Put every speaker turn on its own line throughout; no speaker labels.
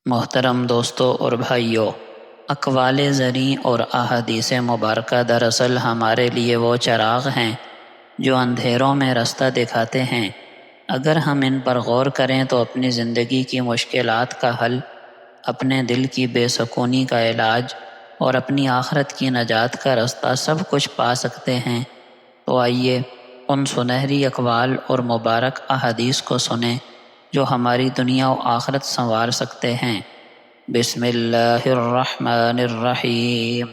محترم دوستوں اور بھائیوں، اقوال زریں اور احادیث مبارکہ دراصل ہمارے لیے وہ چراغ ہیں جو اندھیروں میں رستہ دکھاتے ہیں۔ اگر ہم ان پر غور کریں تو اپنی زندگی کی مشکلات کا حل، اپنے دل کی بے سکونی کا علاج اور اپنی آخرت کی نجات کا رستہ سب کچھ پا سکتے ہیں۔ تو آئیے ان سنہری اقوال اور مبارک احادیث کو سنیں جو ہماری دنیا و آخرت سنوار سکتے ہیں۔ بسم اللہ الرحمن الرحیم۔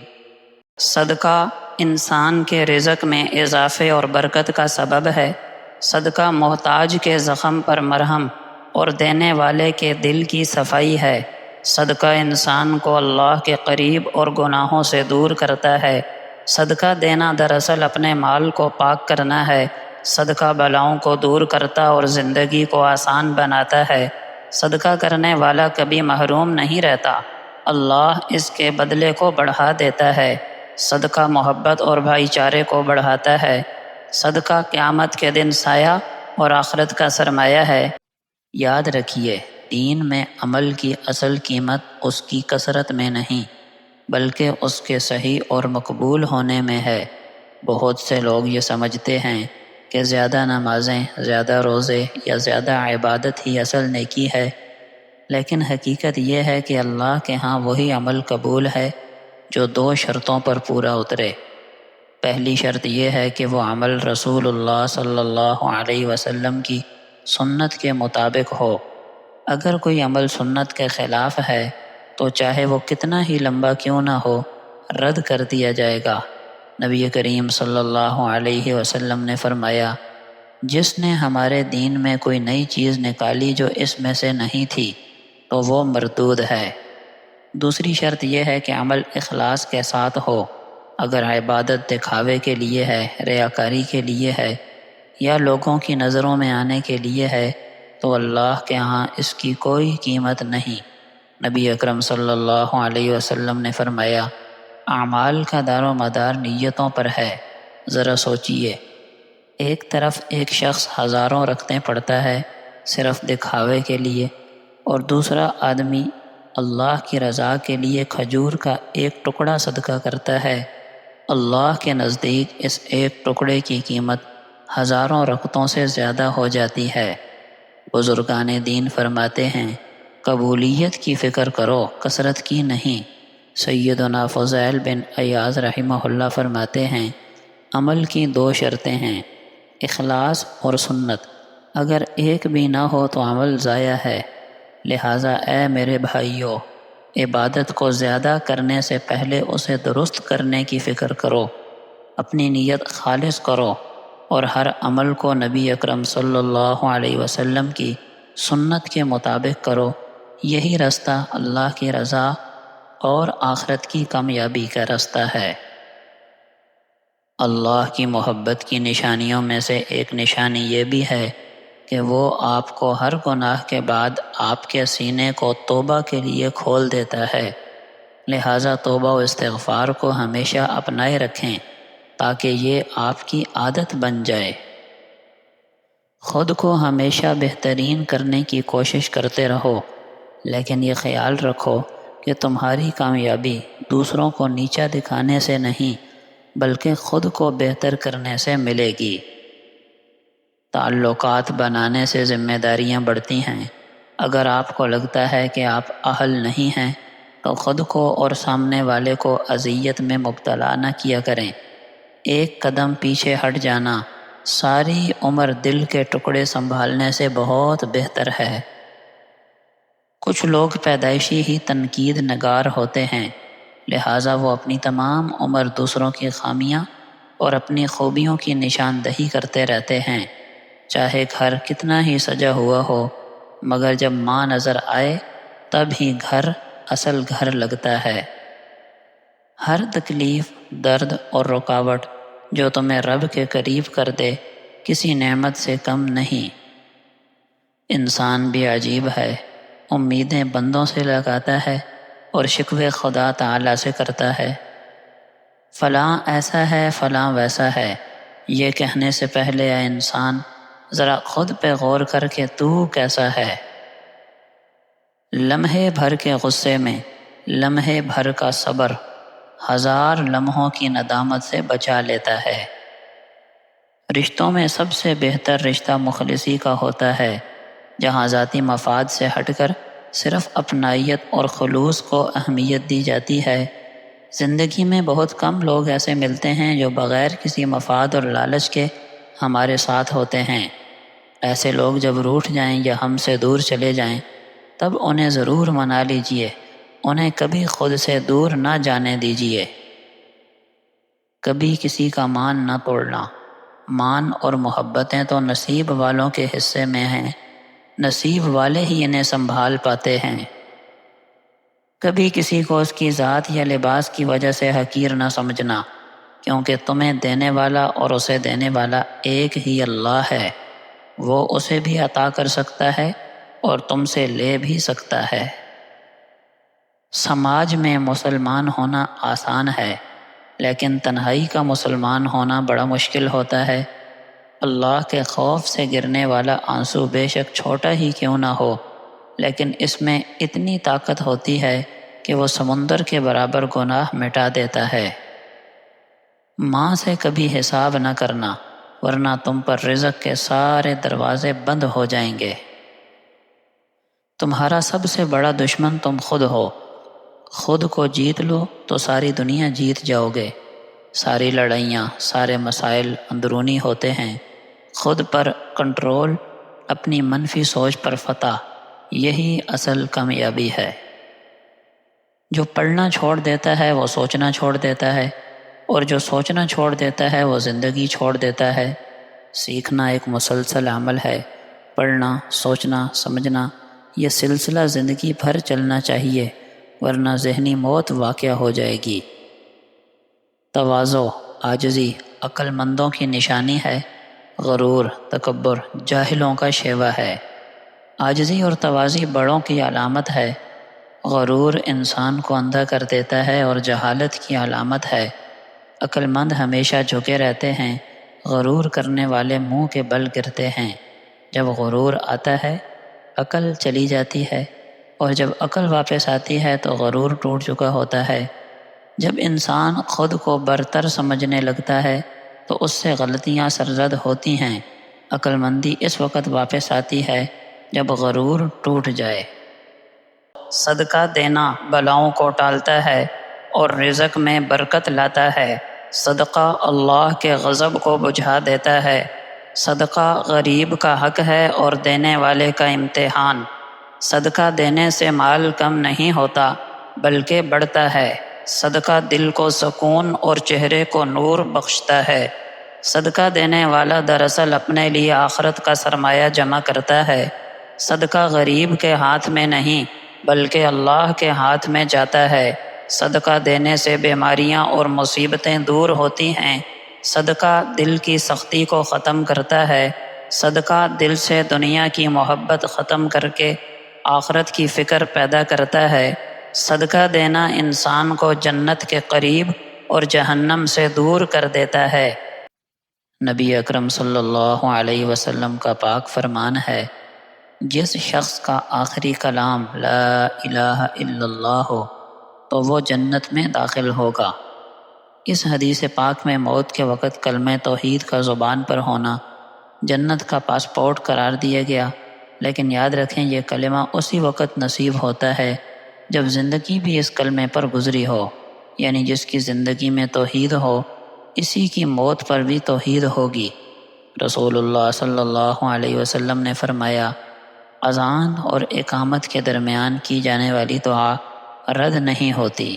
صدقہ انسان کے رزق میں اضافے اور برکت کا سبب ہے۔ صدقہ محتاج کے زخم پر مرہم اور دینے والے کے دل کی صفائی ہے۔ صدقہ انسان کو اللہ کے قریب اور گناہوں سے دور کرتا ہے۔ صدقہ دینا دراصل اپنے مال کو پاک کرنا ہے۔ صدقہ بلاؤں کو دور کرتا اور زندگی کو آسان بناتا ہے۔ صدقہ کرنے والا کبھی محروم نہیں رہتا، اللہ اس کے بدلے کو بڑھا دیتا ہے۔ صدقہ محبت اور بھائی چارے کو بڑھاتا ہے۔ صدقہ قیامت کے دن سایہ اور آخرت کا سرمایہ ہے۔ یاد رکھیے، دین میں عمل کی اصل قیمت اس کی کثرت میں نہیں بلکہ اس کے صحیح اور مقبول ہونے میں ہے۔ بہت سے لوگ یہ سمجھتے ہیں کہ زیادہ نمازیں، زیادہ روزے یا زیادہ عبادت ہی اصل نیکی ہے، لیکن حقیقت یہ ہے کہ اللہ کے ہاں وہی عمل قبول ہے جو دو شرطوں پر پورا اترے۔ پہلی شرط یہ ہے کہ وہ عمل رسول اللہ صلی اللہ علیہ وسلم کی سنت کے مطابق ہو۔ اگر کوئی عمل سنت کے خلاف ہے تو چاہے وہ کتنا ہی لمبا کیوں نہ ہو، رد کر دیا جائے گا۔ نبی کریم صلی اللہ علیہ وسلم نے فرمایا، جس نے ہمارے دین میں کوئی نئی چیز نکالی جو اس میں سے نہیں تھی تو وہ مردود ہے۔ دوسری شرط یہ ہے کہ عمل اخلاص کے ساتھ ہو۔ اگر عبادت دکھاوے کے لیے ہے، ریاکاری کے لیے ہے یا لوگوں کی نظروں میں آنے کے لیے ہے تو اللہ کے ہاں اس کی کوئی قیمت نہیں۔ نبی اکرم صلی اللہ علیہ وسلم نے فرمایا، اعمال کا دار و مدار نیتوں پر ہے۔ ذرا سوچئے، ایک طرف ایک شخص ہزاروں رکعتیں پڑھتا ہے صرف دکھاوے کے لیے، اور دوسرا آدمی اللہ کی رضا کے لیے کھجور کا ایک ٹکڑا صدقہ کرتا ہے۔ اللہ کے نزدیک اس ایک ٹکڑے کی قیمت ہزاروں رکعتوں سے زیادہ ہو جاتی ہے۔ بزرگان دین فرماتے ہیں، قبولیت کی فکر کرو، کثرت کی نہیں۔ سیدنا فضیل بن عیاض رحمہ اللہ فرماتے ہیں، عمل کی دو شرطیں ہیں، اخلاص اور سنت۔ اگر ایک بھی نہ ہو تو عمل ضائع ہے۔ لہٰذا اے میرے بھائیوں، عبادت کو زیادہ کرنے سے پہلے اسے درست کرنے کی فکر کرو، اپنی نیت خالص کرو اور ہر عمل کو نبی اکرم صلی اللہ علیہ وسلم کی سنت کے مطابق کرو۔ یہی رستہ اللہ کی رضا اور آخرت کی کامیابی کا رستہ ہے۔ اللہ کی محبت کی نشانیوں میں سے ایک نشانی یہ بھی ہے کہ وہ آپ کو ہر گناہ کے بعد آپ کے سینے کو توبہ کے لیے کھول دیتا ہے۔ لہٰذا توبہ و استغفار کو ہمیشہ اپنائے رکھیں تاکہ یہ آپ کی عادت بن جائے۔ خود کو ہمیشہ بہترین کرنے کی کوشش کرتے رہو، لیکن یہ خیال رکھو کہ تمہاری کامیابی دوسروں کو نیچا دکھانے سے نہیں بلکہ خود کو بہتر کرنے سے ملے گی۔ تعلقات بنانے سے ذمہ داریاں بڑھتی ہیں۔ اگر آپ کو لگتا ہے کہ آپ اہل نہیں ہیں تو خود کو اور سامنے والے کو اذیت میں مبتلا نہ کیا کریں۔ ایک قدم پیچھے ہٹ جانا ساری عمر دل کے ٹکڑے سنبھالنے سے بہت بہتر ہے۔ کچھ لوگ پیدائشی ہی تنقید نگار ہوتے ہیں، لہٰذا وہ اپنی تمام عمر دوسروں کی خامیاں اور اپنی خوبیوں کی نشاندہی کرتے رہتے ہیں۔ چاہے گھر کتنا ہی سجا ہوا ہو، مگر جب ماں نظر آئے تب ہی گھر اصل گھر لگتا ہے۔ ہر تکلیف، درد اور رکاوٹ جو تمہیں رب کے قریب کر دے کسی نعمت سے کم نہیں۔ انسان بھی عجیب ہے، امیدیں بندوں سے لگاتا ہے اور شکوے خدا تعالیٰ سے کرتا ہے۔ فلاں ایسا ہے، فلاں ویسا ہے، یہ کہنے سے پہلے اے انسان ذرا خود پہ غور کر کے تو کیسا ہے۔ لمحے بھر کے غصے میں لمحے بھر کا صبر 1000 لمحوں کی ندامت سے بچا لیتا ہے۔ رشتوں میں سب سے بہتر رشتہ مخلصی کا ہوتا ہے، جہاں ذاتی مفاد سے ہٹ کر صرف اپنائیت اور خلوص کو اہمیت دی جاتی ہے۔ زندگی میں بہت کم لوگ ایسے ملتے ہیں جو بغیر کسی مفاد اور لالچ کے ہمارے ساتھ ہوتے ہیں۔ ایسے لوگ جب روٹھ جائیں یا ہم سے دور چلے جائیں تب انہیں ضرور منا لیجئے، انہیں کبھی خود سے دور نہ جانے دیجئے۔ کبھی کسی کا مان نہ توڑنا۔ مان اور محبتیں تو نصیب والوں کے حصے میں ہیں، نصیب والے ہی انہیں سنبھال پاتے ہیں۔ کبھی کسی کو اس کی ذات یا لباس کی وجہ سے حقیر نہ سمجھنا، کیونکہ تمہیں دینے والا اور اسے دینے والا ایک ہی اللہ ہے۔ وہ اسے بھی عطا کر سکتا ہے اور تم سے لے بھی سکتا ہے۔ سماج میں مسلمان ہونا آسان ہے، لیکن تنہائی کا مسلمان ہونا بڑا مشکل ہوتا ہے۔ اللہ کے خوف سے گرنے والا آنسو بے شک چھوٹا ہی کیوں نہ ہو، لیکن اس میں اتنی طاقت ہوتی ہے کہ وہ سمندر کے برابر گناہ مٹا دیتا ہے۔ ماں سے کبھی حساب نہ کرنا، ورنہ تم پر رزق کے سارے دروازے بند ہو جائیں گے۔ تمہارا سب سے بڑا دشمن تم خود ہو۔ خود کو جیت لو تو ساری دنیا جیت جاؤ گے۔ ساری لڑائیاں، سارے مسائل اندرونی ہوتے ہیں۔ خود پر کنٹرول، اپنی منفی سوچ پر فتح، یہی اصل کامیابی ہے۔ جو پڑھنا چھوڑ دیتا ہے وہ سوچنا چھوڑ دیتا ہے، اور جو سوچنا چھوڑ دیتا ہے وہ زندگی چھوڑ دیتا ہے۔ سیکھنا ایک مسلسل عمل ہے۔ پڑھنا، سوچنا، سمجھنا، یہ سلسلہ زندگی بھر چلنا چاہیے، ورنہ ذہنی موت واقع ہو جائے گی۔ تواضع، عاجزی عقل مندوں کی نشانی ہے، غرور، تکبر جاہلوں کا شیوا ہے۔ عاجزی اور تواضع بڑوں کی علامت ہے، غرور انسان کو اندھا کر دیتا ہے اور جہالت کی علامت ہے۔ عقل مند ہمیشہ جھکے رہتے ہیں، غرور کرنے والے منہ کے بل گرتے ہیں۔ جب غرور آتا ہے عقل چلی جاتی ہے، اور جب عقل واپس آتی ہے تو غرور ٹوٹ چکا ہوتا ہے۔ جب انسان خود کو برتر سمجھنے لگتا ہے تو اس سے غلطیاں سرزد ہوتی ہیں۔ عقل مندی اس وقت واپس آتی ہے جب غرور ٹوٹ جائے۔ صدقہ دینا بلاؤں کو ٹالتا ہے اور رزق میں برکت لاتا ہے۔ صدقہ اللہ کے غضب کو بجھا دیتا ہے۔ صدقہ غریب کا حق ہے اور دینے والے کا امتحان۔ صدقہ دینے سے مال کم نہیں ہوتا بلکہ بڑھتا ہے۔ صدقہ دل کو سکون اور چہرے کو نور بخشتا ہے۔ صدقہ دینے والا دراصل اپنے لیے آخرت کا سرمایہ جمع کرتا ہے۔ صدقہ غریب کے ہاتھ میں نہیں بلکہ اللہ کے ہاتھ میں جاتا ہے۔ صدقہ دینے سے بیماریاں اور مصیبتیں دور ہوتی ہیں۔ صدقہ دل کی سختی کو ختم کرتا ہے۔ صدقہ دل سے دنیا کی محبت ختم کر کے آخرت کی فکر پیدا کرتا ہے۔ صدقہ دینا انسان کو جنت کے قریب اور جہنم سے دور کر دیتا ہے۔ نبی اکرم صلی اللہ علیہ وسلم کا پاک فرمان ہے، جس شخص کا آخری کلام لا الہ الا اللہ ہو تو وہ جنت میں داخل ہوگا۔ اس حدیث پاک میں موت کے وقت کلمہ توحید کا زبان پر ہونا جنت کا پاسپورٹ قرار دیا گیا، لیکن یاد رکھیں یہ کلمہ اسی وقت نصیب ہوتا ہے جب زندگی بھی اس کلمے پر گزری ہو، یعنی جس کی زندگی میں توحید ہو اسی کی موت پر بھی توحید ہوگی۔ رسول اللہ صلی اللہ علیہ وسلم نے فرمایا، اذان اور اقامت کے درمیان کی جانے والی دعا رد نہیں ہوتی۔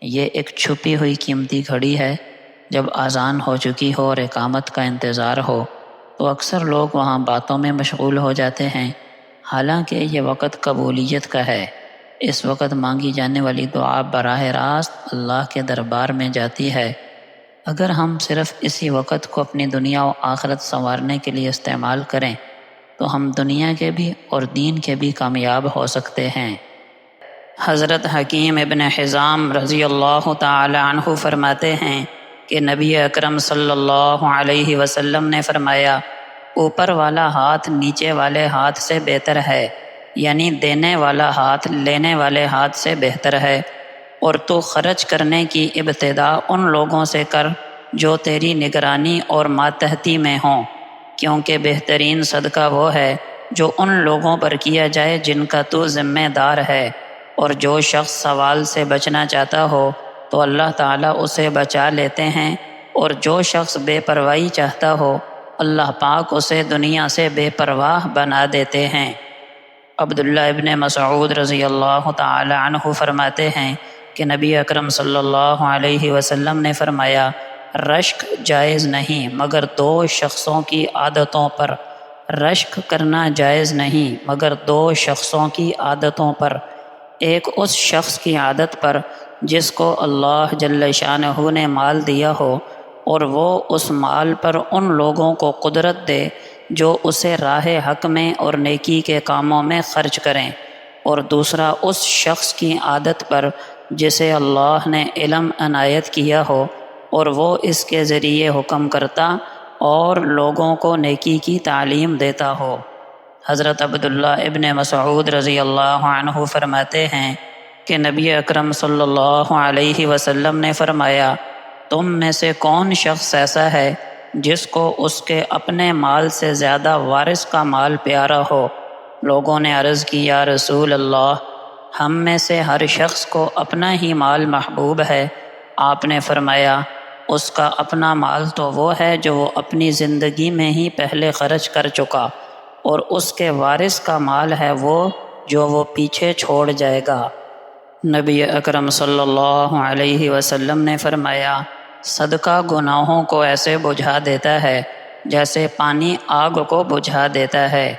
یہ ایک چھپی ہوئی قیمتی گھڑی ہے۔ جب اذان ہو چکی ہو اور اقامت کا انتظار ہو تو اکثر لوگ وہاں باتوں میں مشغول ہو جاتے ہیں، حالانکہ یہ وقت قبولیت کا ہے۔ اس وقت مانگی جانے والی دعا براہ راست اللہ کے دربار میں جاتی ہے۔ اگر ہم صرف اسی وقت کو اپنی دنیا و آخرت سنوارنے کے لیے استعمال کریں تو ہم دنیا کے بھی اور دین کے بھی کامیاب ہو سکتے ہیں۔ حضرت حکیم ابن حزام رضی اللہ تعالی عنہ فرماتے ہیں کہ نبی اکرم صلی اللہ علیہ وسلم نے فرمایا، اوپر والا ہاتھ نیچے والے ہاتھ سے بہتر ہے، یعنی دینے والا ہاتھ لینے والے ہاتھ سے بہتر ہے، اور تو خرچ کرنے کی ابتدا ان لوگوں سے کر جو تیری نگرانی اور ماتحتی میں ہوں، کیونکہ بہترین صدقہ وہ ہے جو ان لوگوں پر کیا جائے جن کا تو ذمہ دار ہے، اور جو شخص سوال سے بچنا چاہتا ہو تو اللہ تعالیٰ اسے بچا لیتے ہیں، اور جو شخص بے پرواہی چاہتا ہو اللہ پاک اسے دنیا سے بے پرواہ بنا دیتے ہیں۔ عبداللہ ابن مسعود رضی اللہ تعالی عنہ فرماتے ہیں کہ نبی اکرم صلی اللہ علیہ وسلم نے فرمایا، رشک جائز نہیں مگر دو شخصوں کی عادتوں پر، رشک کرنا جائز نہیں مگر دو شخصوں کی عادتوں پر، ایک اس شخص کی عادت پر جس کو اللہ جل شانہ نے مال دیا ہو اور وہ اس مال پر ان لوگوں کو قدرت دے جو اسے راہ حق میں اور نیکی کے کاموں میں خرچ کریں، اور دوسرا اس شخص کی عادت پر جسے اللہ نے علم عنایت کیا ہو اور وہ اس کے ذریعے حکم کرتا اور لوگوں کو نیکی کی تعلیم دیتا ہو۔ حضرت عبداللہ ابن مسعود رضی اللہ عنہ فرماتے ہیں کہ نبی اکرم صلی اللہ علیہ وسلم نے فرمایا، تم میں سے کون شخص ایسا ہے جس کو اس کے اپنے مال سے زیادہ وارث کا مال پیارا ہو؟ لوگوں نے عرض کی، یا رسول اللہ، ہم میں سے ہر شخص کو اپنا ہی مال محبوب ہے۔ آپ نے فرمایا، اس کا اپنا مال تو وہ ہے جو وہ اپنی زندگی میں ہی پہلے خرچ کر چکا، اور اس کے وارث کا مال ہے وہ جو وہ پیچھے چھوڑ جائے گا۔ نبی اکرم صلی اللہ علیہ وسلم نے فرمایا، صدقہ گناہوں کو ایسے بجھا دیتا ہے جیسے پانی آگ کو بجھا دیتا ہے۔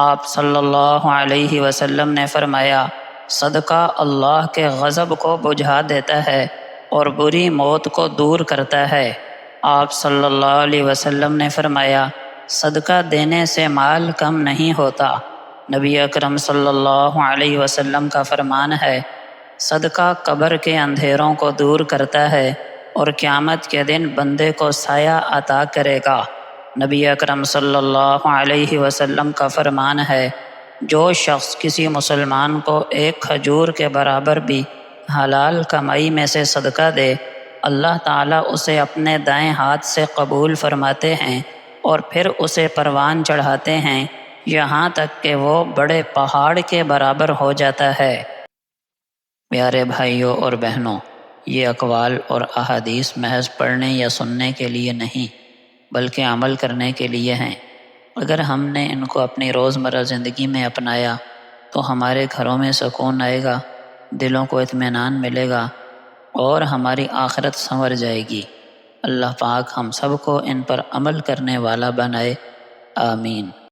آپ صلی اللہ علیہ وسلم نے فرمایا، صدقہ اللہ کے غضب کو بجھا دیتا ہے اور بری موت کو دور کرتا ہے۔ آپ صلی اللہ علیہ وسلم نے فرمایا، صدقہ دینے سے مال کم نہیں ہوتا۔ نبی اکرم صلی اللہ علیہ وسلم کا فرمان ہے، صدقہ قبر کے اندھیروں کو دور کرتا ہے اور قیامت کے دن بندے کو سایہ عطا کرے گا۔ نبی اکرم صلی اللہ علیہ وسلم کا فرمان ہے، جو شخص کسی مسلمان کو ایک کھجور کے برابر بھی حلال کمائی میں سے صدقہ دے، اللہ تعالیٰ اسے اپنے دائیں ہاتھ سے قبول فرماتے ہیں اور پھر اسے پروان چڑھاتے ہیں یہاں تک کہ وہ بڑے پہاڑ کے برابر ہو جاتا ہے۔ پیارے بھائیوں اور بہنوں، یہ اقوال اور احادیث محض پڑھنے یا سننے کے لیے نہیں بلکہ عمل کرنے کے لیے ہیں۔ اگر ہم نے ان کو اپنی روزمرہ زندگی میں اپنایا تو ہمارے گھروں میں سکون آئے گا، دلوں کو اطمینان ملے گا اور ہماری آخرت سنور جائے گی۔ اللہ پاک ہم سب کو ان پر عمل کرنے والا بنائے، آمین۔